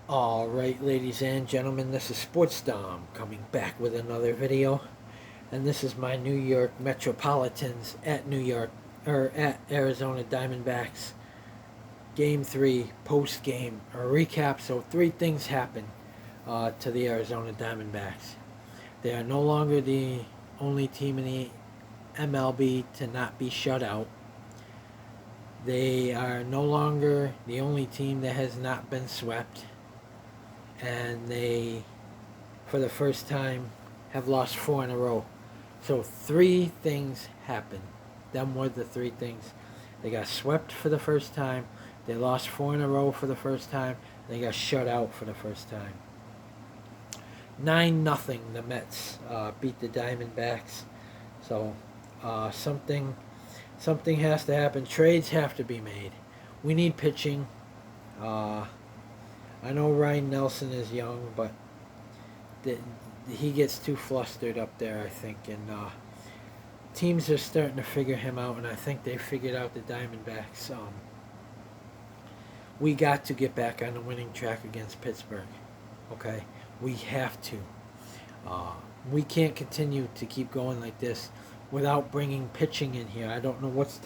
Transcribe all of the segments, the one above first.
Alright, ladies and gentlemen, this is Sports Dom coming back with another video. And this is my New York Metropolitans at Arizona Diamondbacks Game 3 post game a recap. So, three things happened to the Arizona Diamondbacks. They are no longer the only team in the MLB to not be shut out. They are no longer the only team that has not been swept. And they, for the first time, have lost 4 in a row. So 3 things happened. Them were the 3 things. They got swept for the first time. They lost 4 in a row for the first time. They got shut out for the first time. 9-0. The Mets beat the Diamondbacks. So something has to happen. Trades have to be made. We need pitching. I know Ryan Nelson is young, but he gets too flustered up there, I think. And teams are starting to figure him out, and I think they figured out the Diamondbacks. We got to get back on the winning track against Pittsburgh. Okay? We have to. We can't continue to keep going like this without bringing pitching in here. I don't know what's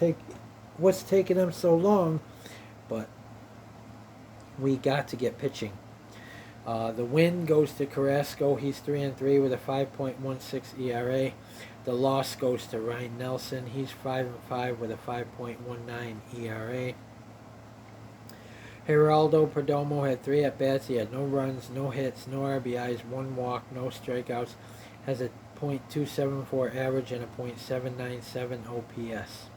taking them so long, but we got to get pitching. The win goes to Carrasco. He's 3-3 with a 5.16 ERA. The loss goes to Ryan Nelson. He's 5-5 with a 5.19 ERA. Geraldo Perdomo had 3 at-bats. He had no runs, no hits, no RBIs, 1 walk, no strikeouts. Has a .274 average and a .797 OPS.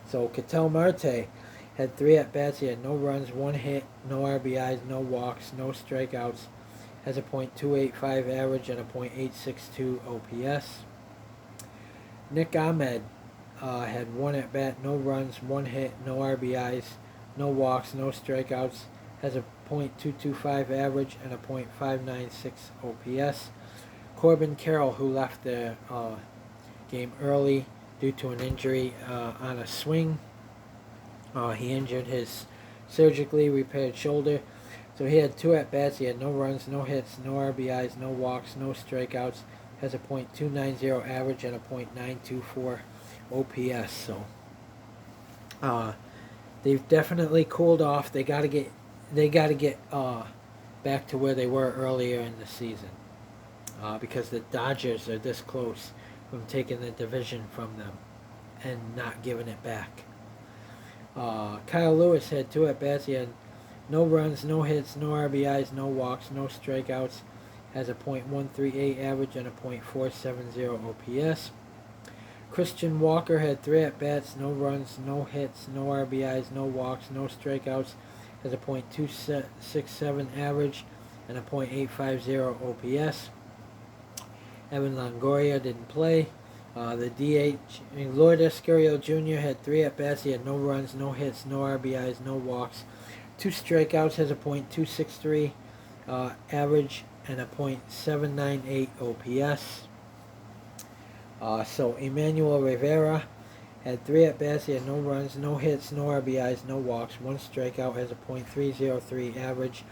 So Ketel Marte had 3 at-bats. He had no runs, 1 hit, no RBIs, no walks, no strikeouts. Has a .285 average and a .862 OPS. Nick Ahmed had 1 at-bat, no runs, 1 hit, no RBIs, no walks, no strikeouts. Has a .225 average and a .596 OPS. Corbin Carroll, who left the game early due to an injury on a swing. He injured his surgically repaired shoulder. So he had 2 at-bats. He had no runs, no hits, no RBIs, no walks, no strikeouts. Has a .290 average and a .924 OPS. So they've definitely cooled off. They got to get back to where they were earlier in the season. Because the Dodgers are this close from taking the division from them and not giving it back. Kyle Lewis had 2 at-bats. He had no runs, no hits, no RBIs, no walks, no strikeouts. Has a .138 average and a .470 OPS. Christian Walker had 3 at-bats, no runs, no hits, no RBIs, no walks, no strikeouts. Has a .267 average and a .850 OPS. Evan Longoria didn't play. The DH, Lourdes Gurriel Jr. had 3 at-bats. He had no runs, no hits, no RBIs, no walks, 2 strikeouts. Has a .263 average and a .798 OPS. So Emmanuel Rivera had 3 at-bats. He had no runs, no hits, no RBIs, no walks, 1 strikeout. Has a .303 average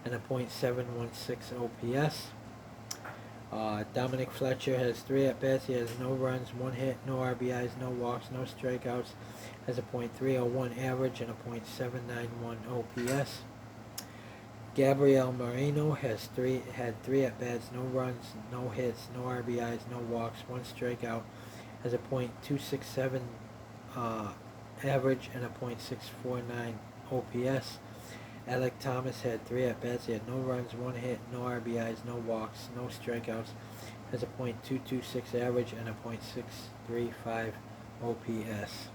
and a .716 OPS. Dominic Fletcher has 3 at-bats. He has no runs, 1 hit, no RBIs, no walks, no strikeouts. Has a .301 average and a .791 OPS. Gabriel Moreno had 3 at-bats, no runs, no hits, no RBIs, no walks, 1 strikeout. Has a .267 average and a .649 OPS. Alec Thomas had 3 at-bats. He had no runs, 1 hit, no RBIs, no walks, no strikeouts. Has a .226 average and a .635 OPS.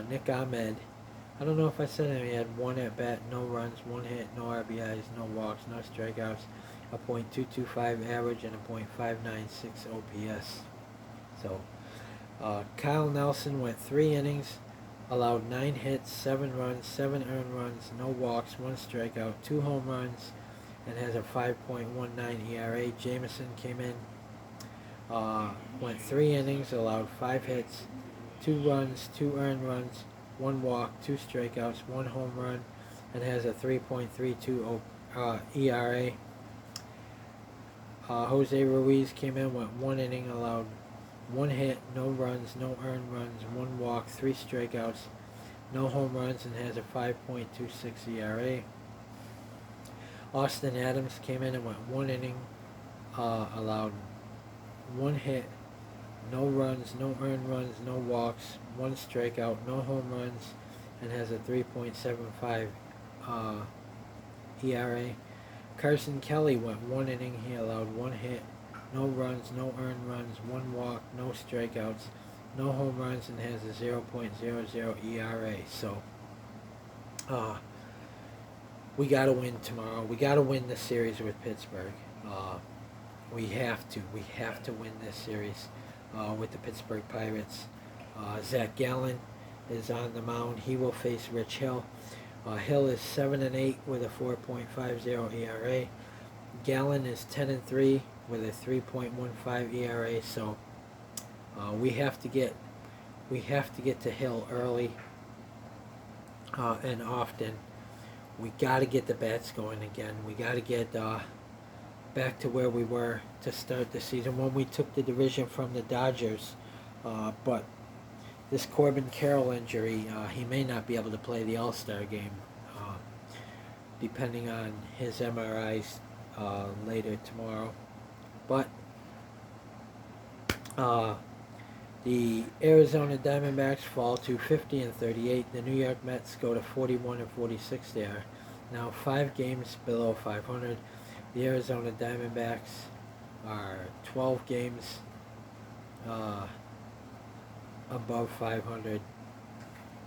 Nick Ahmed, I don't know if I said him. He had 1 at-bat, no runs, 1 hit, no RBIs, no walks, no strikeouts. A .225 average and a .596 OPS. So Kyle Nelson went 3 innings. Allowed 9 hits, 7 runs, 7 earned runs, no walks, 1 strikeout, 2 home runs, and has a 5.19 ERA. Jameson came in, went 3 innings, allowed 5 hits, 2 runs, 2 earned runs, 1 walk, 2 strikeouts, 1 home run, and has a 3.32 ERA. Jose Ruiz came in, went 1 inning, allowed 1 hit, no runs, no earned runs, 1 walk, 3 strikeouts, no home runs, and has a 5.26 ERA. Austin Adams came in and went 1 inning, allowed 1 hit, no runs, no earned runs, no walks, 1 strikeout, no home runs, and has a 3.75 ERA. Carson Kelly went 1 inning. He allowed 1 hit, no runs, no earned runs, 1 walk, no strikeouts, no home runs, and has a 0.00 ERA. So, we got to win tomorrow. We got to win this series with Pittsburgh. We have to. We have to win this series with the Pittsburgh Pirates. Zach Gallen is on the mound. He will face Rich Hill. Hill is 7-8 with a 4.50 ERA. Gallen is 10-3 with a 3.15 ERA. So we have to get to Hill early and often. We got to get the bats going again. We got to get back to where we were to start the season when we took the division from the Dodgers. But this Corbin Carroll injury, he may not be able to play the All-Star game, depending on his MRIs later tomorrow. But the Arizona Diamondbacks fall to 50-38. The New York Mets go to 41-46. They are now 5 games below 500. The Arizona Diamondbacks are 12 games above 500.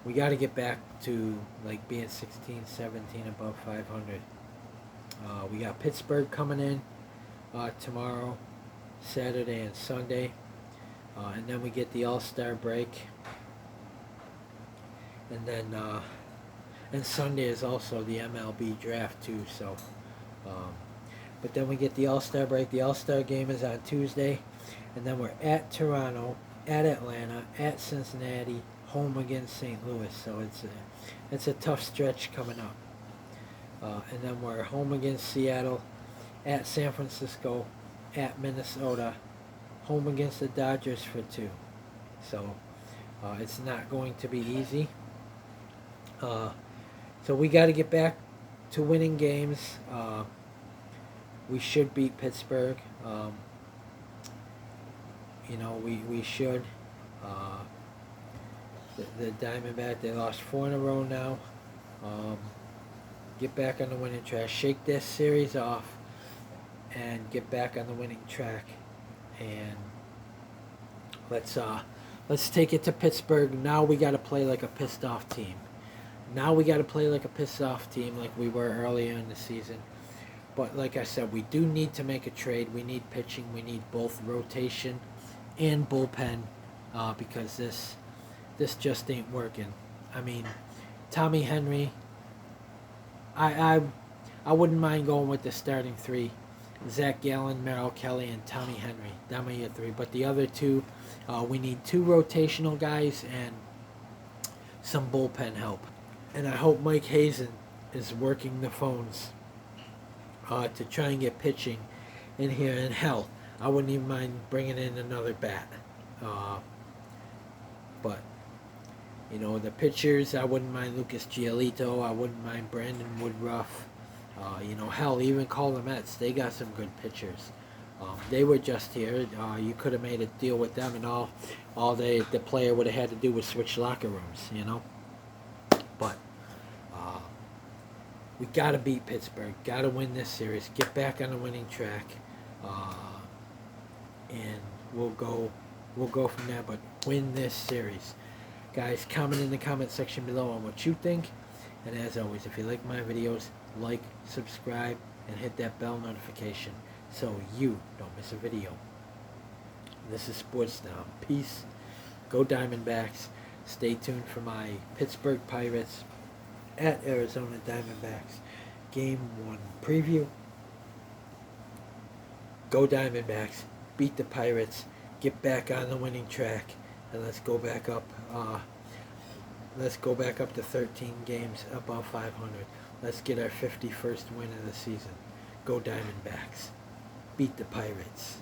We got to get back to like being 16, 17 above 500. We got Pittsburgh coming in tomorrow, Saturday and Sunday. And then we get the All-Star break. And then and Sunday is also the MLB draft too. So, but then we get the All-Star break. The All-Star game is on Tuesday. And then we're at Toronto, at Atlanta, at Cincinnati, home against St. Louis. So it's a tough stretch coming up. And then we're home against Seattle, at San Francisco, at Minnesota, home against the Dodgers for 2. So it's not going to be easy. So we got to get back to winning games. We should beat Pittsburgh. We should. The Diamondback, they lost 4 in a row now. Get back on the winning track. Shake this series off and get back on the winning track. And let's take it to Pittsburgh. Now we got to play like a pissed off team. Now we got to play like a pissed off team like we were earlier in the season. But like I said, we do need to make a trade. We need pitching. We need both rotation and bullpen because this just ain't working. I mean, Tommy Henry, I wouldn't mind going with the starting 3. Zach Gallen, Merrill Kelly, and Tommy Henry. That may be 3. But the other 2, we need 2 rotational guys and some bullpen help. And I hope Mike Hazen is working the phones to try and get pitching in here. And hell, I wouldn't even mind bringing in another bat. But, the pitchers, I wouldn't mind Lucas Giolito. I wouldn't mind Brandon Woodruff. Hell, even call the Mets. They got some good pitchers. They were just here. You could have made a deal with them, and all the player would have had to do was switch locker rooms, But we got to beat Pittsburgh. Got to win this series. Get back on the winning track, and we'll go from there. But win this series, guys. Comment in the comment section below on what you think. And as always, if you like my videos, like, subscribe, and hit that bell notification so you don't miss a video. This is Sports Now. Peace. Go Diamondbacks. Stay tuned for my Pittsburgh Pirates at Arizona Diamondbacks Game 1 preview. Go Diamondbacks. Beat the Pirates. Get back on the winning track. And let's go back up. Let's go back up to 13 games above 500. Let's get our 51st win of the season. Go Diamondbacks. Beat the Pirates.